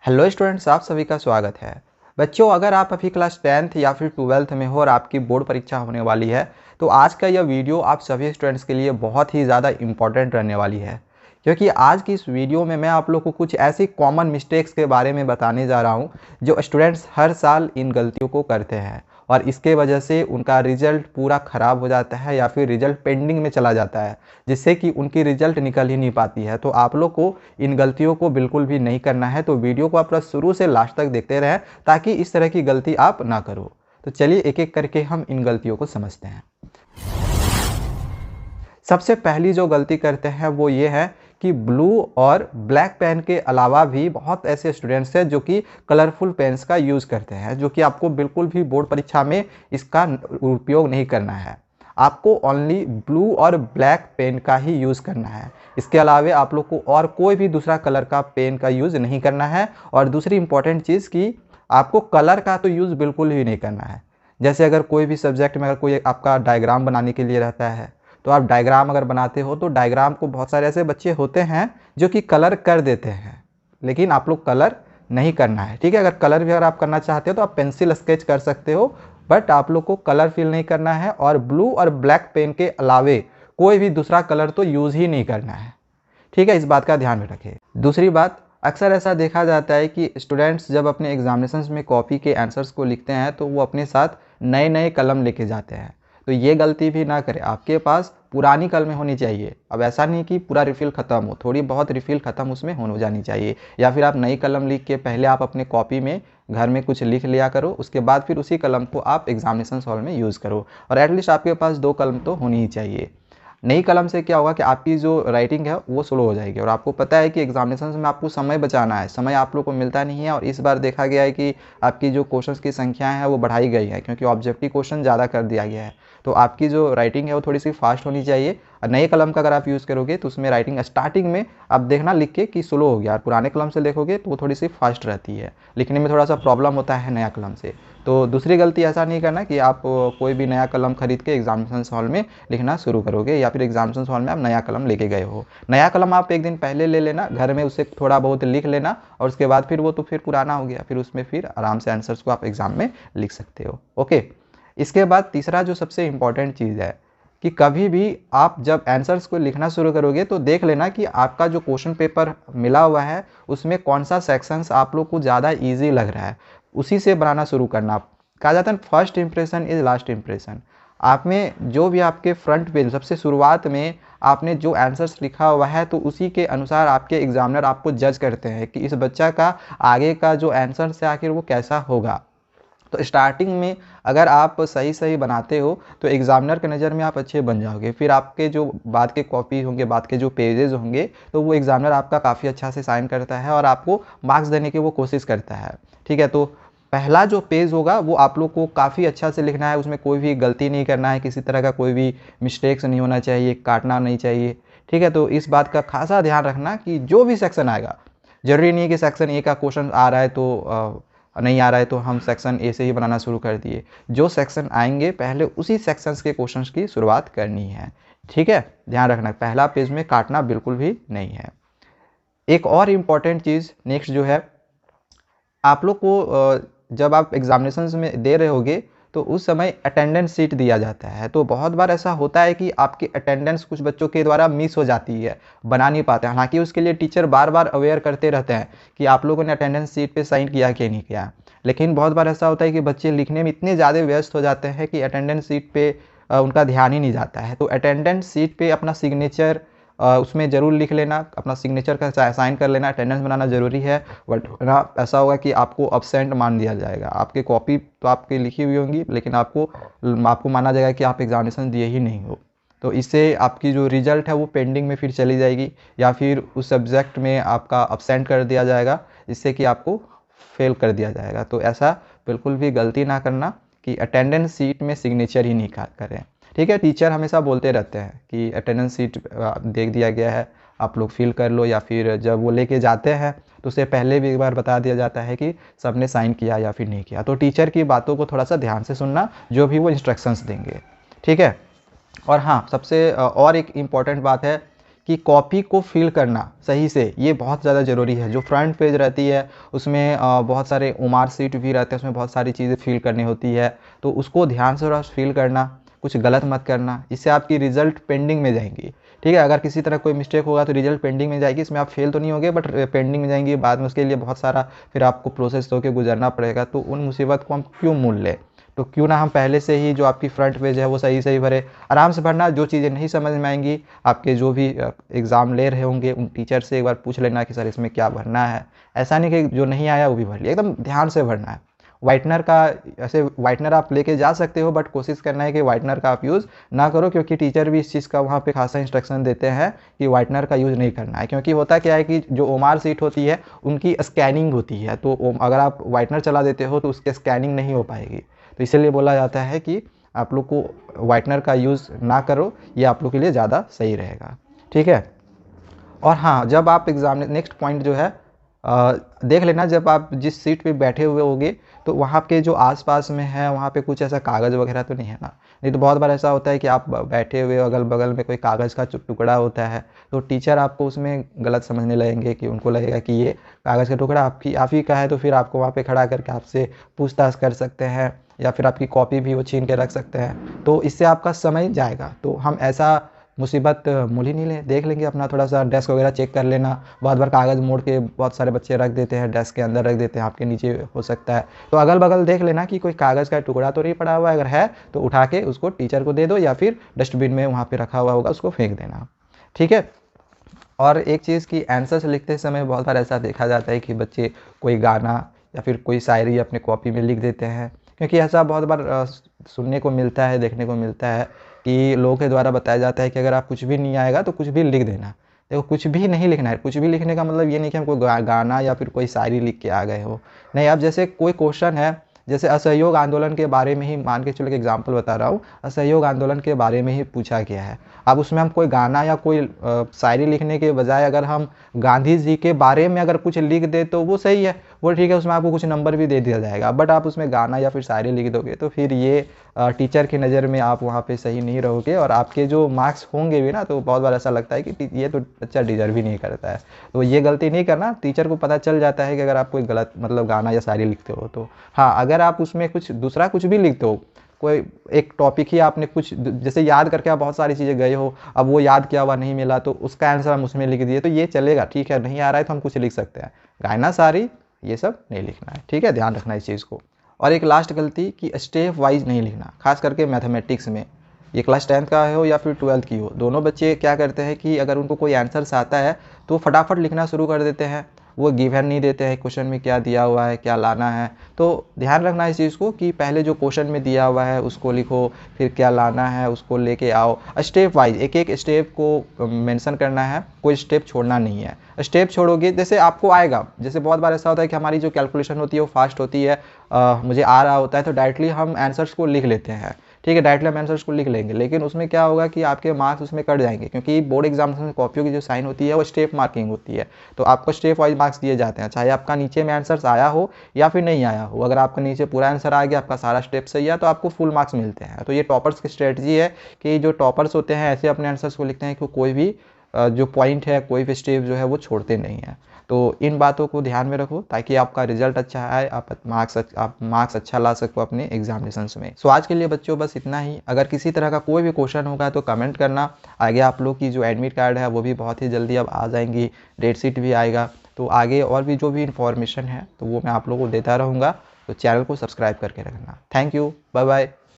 Hello students, आप सभी का स्वागत है। बच्चों, अगर आप अभी क्लास 10th या फिर 12th में हो और आपकी बोर्ड परीक्षा होने वाली है तो आज का यह वीडियो आप सभी स्टूडेंट्स के लिए बहुत ही ज़्यादा इम्पॉर्टेंट रहने वाली है, क्योंकि आज की इस वीडियो में मैं आप लोग को कुछ ऐसी कॉमन मिस्टेक्स के बारे में बताने जा रहा हूँ जो स्टूडेंट्स हर साल इन गलतियों को करते हैं और इसके वजह से उनका रिजल्ट पूरा ख़राब हो जाता है या फिर रिजल्ट पेंडिंग में चला जाता है, जिससे कि उनकी रिजल्ट निकल ही नहीं पाती है। तो आप लोग को इन गलतियों को बिल्कुल भी नहीं करना है, तो वीडियो को आप शुरू से लास्ट तक देखते रहें ताकि इस तरह की गलती आप ना करो। तो चलिए एक एक करके हम इन गलतियों को समझते हैं। सबसे पहली जो गलती करते हैं वो ये है कि ब्लू और ब्लैक पेन के अलावा भी बहुत ऐसे स्टूडेंट्स हैं जो कि कलरफुल पेन्स का यूज़ करते हैं, जो कि आपको बिल्कुल भी बोर्ड परीक्षा में इसका उपयोग नहीं करना है। आपको ओनली ब्लू और ब्लैक पेन का ही यूज़ करना है। इसके अलावा आप लोग को और कोई भी दूसरा कलर का पेन का यूज़ नहीं करना है। और दूसरी इंपॉर्टेंट चीज़ कि आपको कलर का तो यूज़ बिल्कुल ही नहीं करना है। जैसे अगर कोई भी सब्जेक्ट में अगर कोई आपका डायग्राम बनाने के लिए रहता है तो आप डायग्राम अगर बनाते हो तो डायग्राम को बहुत सारे ऐसे बच्चे होते हैं जो कि कलर कर देते हैं, लेकिन आप लोग कलर नहीं करना है। ठीक है, अगर कलर भी अगर आप करना चाहते हो तो आप पेंसिल स्केच कर सकते हो, बट आप लोग को कलर फिल नहीं करना है और ब्लू और ब्लैक पेन के अलावे कोई भी दूसरा कलर तो यूज़ ही नहीं करना है। ठीक है, इस बात का ध्यान में रखें। दूसरी बात, अक्सर ऐसा देखा जाता है कि स्टूडेंट्स जब अपने एग्जामिनेशंस में कॉपी के आंसर्स को लिखते हैं तो वो अपने साथ नए नए कलम लेके जाते हैं। तो ये गलती भी ना करें, आपके पास पुरानी कलमें होनी चाहिए। अब ऐसा नहीं कि पूरा रिफ़िल ख़त्म हो, थोड़ी बहुत रिफ़िल ख़त्म उसमें हो जानी चाहिए। या फिर आप नई कलम लिख के पहले आप अपने कॉपी में घर में कुछ लिख लिया करो, उसके बाद फिर उसी कलम को आप एग्जामिनेशन हॉल में यूज़ करो। और एटलीस्ट आपके पास 2 कलम तो होनी ही चाहिए। नई कलम से क्या होगा कि आपकी जो राइटिंग है वो स्लो हो जाएगी। और आपको पता है कि एग्जामिनेशन में आपको समय बचाना है, समय आप लोग को मिलता नहीं है। और इस बार देखा गया है कि आपकी जो क्वेश्चंस की संख्या है वो बढ़ाई गई है, क्योंकि ऑब्जेक्टिव क्वेश्चन ज़्यादा कर दिया गया है। तो आपकी जो राइटिंग है वो थोड़ी सी फास्ट होनी चाहिए। और नए कलम का अगर आप यूज़ करोगे तो उसमें राइटिंग स्टार्टिंग में आप देखना लिख के कि स्लो हो गया, और पुराने कलम से लिखोगे तो वो थोड़ी सी फास्ट रहती है, लिखने में थोड़ा सा प्रॉब्लम होता है नया कलम से। तो दूसरी गलती ऐसा नहीं करना कि आप कोई भी नया कलम खरीद के एग्जामिनेशन हॉल में लिखना शुरू करोगे, या फिर एग्जामिनेशन हॉल में आप नया कलम लेके गए हो। नया कलम आप एक दिन पहले ले लेना, घर में उससे थोड़ा बहुत लिख लेना, और उसके बाद फिर वो तो फिर पुराना हो गया, फिर उसमें फिर आराम से आंसर्स को आप एग्जाम में लिख सकते हो। ओके, इसके बाद तीसरा जो सबसे इम्पॉर्टेंट चीज़ है कि कभी भी आप जब आंसर्स को लिखना शुरू करोगे तो देख लेना कि आपका जो क्वेश्चन पेपर मिला हुआ है उसमें कौन सा सेक्शंस आप लोग को ज़्यादा इजी लग रहा है, उसी से बनाना शुरू करना। कहा जाता है first impression is last impression. आप में जो भी आपके फ्रंट पेज सबसे शुरुआत में आपने जो आंसर्स लिखा हुआ है तो उसी के अनुसार आपके एग्जामिनर आपको जज करते हैं कि इस बच्चा का आगे का जो आंसर है आखिर वो कैसा होगा। तो स्टार्टिंग में अगर आप सही सही बनाते हो तो एग्जामिनर के नज़र में आप अच्छे बन जाओगे। फिर आपके जो बाद के कॉपी होंगे, बाद के जो पेजेस होंगे, तो वो एग्जामिनर आपका काफ़ी अच्छा से साइन करता है और आपको मार्क्स देने की वो कोशिश करता है। ठीक है, तो पहला जो पेज होगा वो आप लोग को काफ़ी अच्छा से लिखना है, उसमें कोई भी गलती नहीं करना है, किसी तरह का कोई भी मिस्टेक्स नहीं होना चाहिए, काटना नहीं चाहिए। ठीक है, तो इस बात का खासा ध्यान रखना कि जो भी सेक्शन आएगा, ज़रूरी नहीं है कि सेक्शन ए का क्वेश्चन आ रहा है तो नहीं आ रहा है तो हम सेक्शन ए से ही बनाना शुरू कर दिए। जो सेक्शन आएंगे पहले उसी सेक्शंस के क्वेश्चंस की शुरुआत करनी है। ठीक है, ध्यान रखना पहला पेज में काटना बिल्कुल भी नहीं है। एक और इम्पॉर्टेंट चीज़ नेक्स्ट जो है, आप लोग को जब आप एग्जामिनेशंस में दे रहे होगे तो उस समय अटेंडेंस शीट दिया जाता है। तो बहुत बार ऐसा होता है कि आपकी अटेंडेंस कुछ बच्चों के द्वारा मिस हो जाती है, बना नहीं पाते हैं। हालांकि उसके लिए टीचर बार बार अवेयर करते रहते हैं कि आप लोगों ने अटेंडेंस शीट पे साइन किया कि नहीं किया। लेकिन बहुत बार ऐसा होता है कि बच्चे लिखने में इतने ज़्यादा व्यस्त हो जाते हैं कि अटेंडेंस शीट पे उनका ध्यान ही नहीं जाता है। तो अटेंडेंस शीट पे अपना सिग्नेचर उसमें ज़रूर लिख लेना, अपना सिग्नेचर का साइन कर लेना। अटेंडेंस बनाना ज़रूरी है, वरना ऐसा होगा कि आपको अब्सेंट मान दिया जाएगा। आपके कॉपी तो आपकी लिखी हुई होंगी लेकिन आपको माना जाएगा कि आप एग्जामिनेशन दिए ही नहीं हो। तो इससे आपकी जो रिज़ल्ट है वो पेंडिंग में फिर चली जाएगी, या फिर उस सब्जेक्ट में आपका अब्सेंट कर दिया जाएगा, जिससे कि आपको फेल कर दिया जाएगा। तो ऐसा बिल्कुल भी गलती ना करना कि अटेंडेंस शीट में सिग्नेचर ही नहीं करें। ठीक है, टीचर हमेशा बोलते रहते हैं कि अटेंडेंस शीट देख दिया गया है, आप लोग फिल कर लो, या फिर जब वो लेके जाते हैं तो उससे पहले भी एक बार बता दिया जाता है कि सबने साइन किया या फिर नहीं किया। तो टीचर की बातों को थोड़ा सा ध्यान से सुनना, जो भी वो इंस्ट्रक्शंस देंगे। ठीक है, और हाँ, सबसे और एक इम्पॉर्टेंट बात है कि कॉपी को फिल करना सही से, ये बहुत ज़्यादा ज़रूरी है। जो फ्रंट पेज रहती है उसमें बहुत सारे ओमार सीट भी रहते हैं, उसमें बहुत सारी चीज़ें फिल करनी होती है, तो उसको ध्यान से थोड़ा फिल करना, कुछ गलत मत करना, इससे आपकी रिज़ल्ट पेंडिंग में जाएंगी। ठीक है, अगर किसी तरह कोई मिस्टेक होगा तो रिजल्ट पेंडिंग में जाएगी, इसमें आप फेल तो नहीं होगे बट पेंडिंग में जाएंगी, बाद में उसके लिए बहुत सारा फिर आपको प्रोसेस होकर गुजरना पड़ेगा। तो उन मुसीबत को हम क्यों मोल लें, तो क्यों ना हम पहले से ही जो आपकी फ्रंट पेज है वो सही सही भरे, आराम से भरना। जो चीज़ें नहीं समझ में आएंगी, आपके जो भी एग्ज़ाम ले रहे होंगे उन टीचर से एक बार पूछ लेना कि सर इसमें क्या भरना है। ऐसा नहीं कि जो नहीं आया वो भी भर लिया, एकदम ध्यान से भरना है। वाइटनर का, ऐसे वाइटनर आप लेके जा सकते हो बट कोशिश करना है कि वाइटनर का आप यूज़ ना करो, क्योंकि टीचर भी इस चीज़ का वहाँ पे खासा इंस्ट्रक्शन देते हैं कि वाइटनर का यूज़ नहीं करना है। क्योंकि होता क्या है कि जो ओमार सीट होती है उनकी स्कैनिंग होती है, तो अगर आप वाइटनर चला देते हो तो उसकी स्कैनिंग नहीं हो पाएगी। तो इसीलिए बोला जाता है कि आप लोग को वाइटनर का यूज़ ना करो, ये आप लोग के लिए ज़्यादा सही रहेगा। ठीक है, और हाँ, जब आप एग्ज़ाम, नेक्स्ट पॉइंट जो है देख लेना, जब आप जिस सीट पे बैठे हुए होगे तो वहाँ के जो आसपास में है वहाँ पे कुछ ऐसा कागज़ वगैरह तो नहीं है ना। नहीं तो बहुत बार ऐसा होता है कि आप बैठे हुए अगल बगल में कोई कागज़ का टुकड़ा होता है, तो टीचर आपको उसमें गलत समझने लगेंगे, कि उनको लगेगा कि ये कागज़ का टुकड़ा आप ही का है, तो फिर आपको वहाँ पे खड़ा करके आपसे पूछताछ कर सकते हैं, या फिर आपकी कॉपी भी वो छीन के रख सकते हैं, तो इससे आपका समय जाएगा। तो हम ऐसा मुसीबत मोल ही नहीं लें, देख लेंगे अपना थोड़ा सा डेस्क वगैरह चेक कर लेना। बहुत बार कागज़ मोड़ के बहुत सारे बच्चे रख देते हैं, डेस्क के अंदर रख देते हैं, आपके नीचे हो सकता है, तो अगल बगल देख लेना कि कोई कागज़ का टुकड़ा तो नहीं पड़ा हुआ है, अगर है तो उठा के उसको टीचर को दे दो, या फिर डस्टबिन में वहाँ पे रखा हुआ होगा उसको फेंक देना। ठीक है, और एक चीज़ की आंसर्स लिखते समय बहुत बार ऐसा देखा जाता है कि बच्चे कोई गाना या फिर कोई शायरी अपने कॉपी में लिख देते हैं, क्योंकि ऐसा बहुत बार सुनने को मिलता है, देखने को मिलता है कि लोगों के द्वारा बताया जाता है कि अगर आप कुछ भी नहीं आएगा तो कुछ भी लिख देना। देखो, कुछ भी नहीं लिखना है। कुछ भी लिखने का मतलब ये नहीं कि हम कोई गाना या फिर कोई शायरी लिख के आ गए हो, नहीं। आप जैसे कोई क्वेश्चन है, जैसे असहयोग आंदोलन के बारे में ही मान के चलो, एक एग्जाम्पल बता रहा हूँ, असहयोग आंदोलन के बारे में ही पूछा गया है। अब उसमें हम कोई गाना या कोई शायरी लिखने के बजाय अगर हम गांधी जी के बारे में अगर कुछ लिख दे तो वो सही है, वो ठीक है, उसमें आपको कुछ नंबर भी दे दिया जाएगा। बट आप उसमें गाना या फिर शायरी लिख दोगे तो फिर ये टीचर की नज़र में आप वहाँ पे सही नहीं रहोगे, और आपके जो मार्क्स होंगे भी ना, तो बहुत बार ऐसा लगता है कि ये तो बच्चा डिजर्व ही नहीं करता है। तो ये गलती नहीं करना। टीचर को पता चल जाता है कि अगर आप कोई गलत मतलब गाना या शायरी लिखते हो तो। हाँ, अगर आप उसमें कुछ दूसरा कुछ भी लिखते हो, कोई एक टॉपिक ही आपने कुछ जैसे याद करके आप बहुत सारी चीज़ें गए हो, अब वो याद किया हुआ नहीं मिला तो उसका आंसर हम उसमें लिख दिए, तो ये चलेगा, ठीक है। नहीं आ रहा है तो हम कुछ लिख सकते हैं, गाना शायरी ये सब नहीं लिखना है। ठीक है, ध्यान रखना इस चीज़ को। और एक लास्ट गलती कि स्टेप वाइज नहीं लिखना, खास करके मैथमेटिक्स में। ये क्लास 10th का हो या फिर 12th की हो, दोनों बच्चे क्या करते हैं कि अगर उनको कोई आंसर्स आता है तो फटाफट लिखना शुरू कर देते हैं, वो गिवन नहीं देते हैं क्वेश्चन में क्या दिया हुआ है, क्या लाना है। तो ध्यान रखना इस चीज़ को कि पहले जो क्वेश्चन में दिया हुआ है उसको लिखो, फिर क्या लाना है उसको लेके आओ। स्टेप वाइज एक एक स्टेप को मेंशन करना है, कोई स्टेप छोड़ना नहीं है। स्टेप छोड़ोगे जैसे आपको आएगा, जैसे बहुत बार ऐसा होता है कि हमारी जो कैलकुलेशन होती है वो फास्ट होती है, मुझे आ रहा होता है तो डायरेक्टली हम आंसर्स को लिख लेते हैं। ठीक है, डायरेक्टली हम आंसर्स को लिख लेंगे, लेकिन उसमें क्या होगा कि आपके मार्क्स उसमें कट जाएंगे, क्योंकि बोर्ड एग्जाम्स में कॉपियों की जो साइन होती है वो स्टेप मार्किंग होती है। तो आपको स्टेप वाइज मार्क्स दिए जाते हैं, चाहे आपका नीचे में आंसर्स आया हो या फिर नहीं आया हो। अगर आपका नीचे पूरा आंसर आ गया, आपका सारा स्टेप सही है, तो आपको फुल मार्क्स मिलते हैं। तो ये टॉपर्स की स्ट्रेटजी है कि जो टॉपर्स होते हैं ऐसे अपने आंसर्स को लिखते हैं कि कोई भी जो पॉइंट है, कोई भी स्टेप जो है वो छोड़ते नहीं हैं। तो इन बातों को ध्यान में रखो ताकि आपका रिजल्ट अच्छा आए, आप मार्क्स अच्छा ला सको अपने एग्जामिनेशंस में। सो आज के लिए बच्चों बस इतना ही। अगर किसी तरह का कोई भी क्वेश्चन होगा तो कमेंट करना। आगे आप लोग की जो एडमिट कार्ड है वो भी बहुत ही जल्दी अब आ जाएंगी, डेट शीट भी आएगा। तो आगे और भी जो भी इंफॉर्मेशन है तो वो मैं आप लोगों को देता रहूँगा। तो चैनल को सब्सक्राइब करके रखना। Thank you, bye bye.